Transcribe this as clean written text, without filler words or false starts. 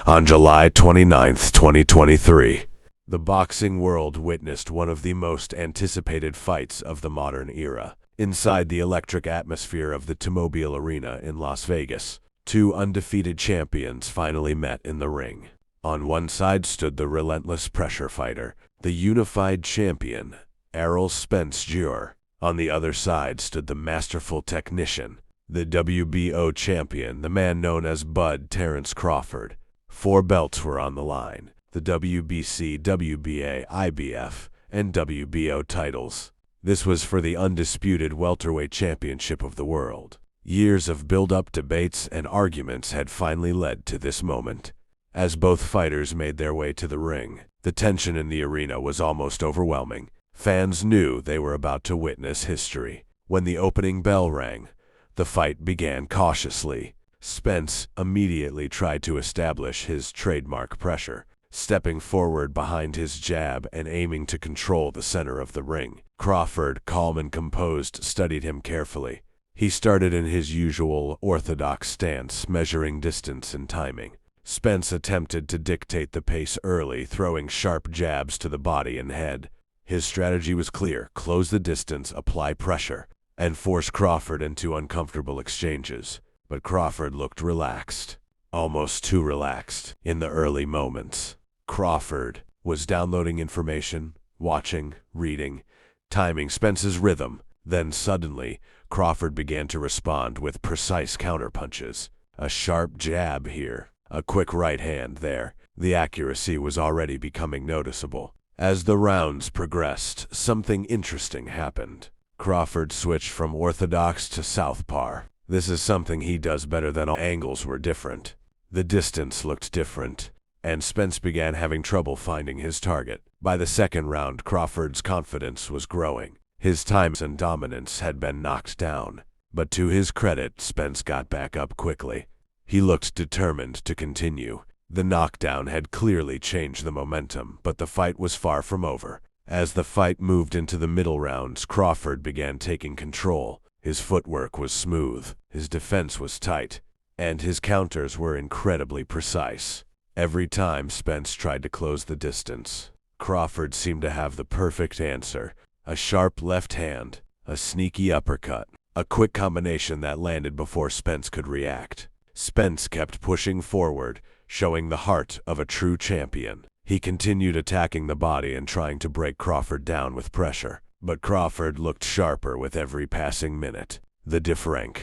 On July 29, 2023, the boxing world witnessed one of the most anticipated fights of the modern era. Inside the electric atmosphere of the T-Mobile Arena in Las Vegas, two undefeated champions finally met in the ring. On one side stood the relentless pressure fighter, the unified champion, Errol Spence Jr. On the other side stood the masterful technician, the WBO champion, the man known as Bud Terence Crawford. 4 belts were on the line, the WBC, WBA, IBF, and WBO titles. This was for the Undisputed Welterweight Championship of the world. Years of build-up debates and arguments had finally led to this moment. As both fighters made their way to the ring, the tension in the arena was almost overwhelming. Fans knew they were about to witness history. When the opening bell rang, the fight began cautiously. Spence immediately tried to establish his trademark pressure, stepping forward behind his jab and aiming to control the center of the ring. Crawford, calm and composed, studied him carefully. He started in his usual orthodox stance, measuring distance and timing. Spence attempted to dictate the pace early, throwing sharp jabs to the body and head. His strategy was clear: close the distance, apply pressure, and force Crawford into uncomfortable exchanges. But Crawford looked relaxed, almost too relaxed, in the early moments. Crawford was downloading information, watching, reading, timing Spence's rhythm. Then suddenly, Crawford began to respond with precise counterpunches. A sharp jab here, a quick right hand there. The accuracy was already becoming noticeable. As the rounds progressed, something interesting happened. Crawford switched from orthodox to southpaw. This is something he does better than all. Angles were different. The distance looked different, and Spence began having trouble finding his target. By the second round, Crawford's confidence was growing. His times and dominance had been knocked down, but to his credit, Spence got back up quickly. He looked determined to continue. The knockdown had clearly changed the momentum, but the fight was far from over. As the fight moved into the middle rounds, Crawford began taking control. His footwork was smooth, his defense was tight, and his counters were incredibly precise. Every time Spence tried to close the distance, Crawford seemed to have the perfect answer. A sharp left hand, a sneaky uppercut, a quick combination that landed before Spence could react. Spence kept pushing forward, showing the heart of a true champion. He continued attacking the body and trying to break Crawford down with pressure. But Crawford looked sharper with every passing minute. The difference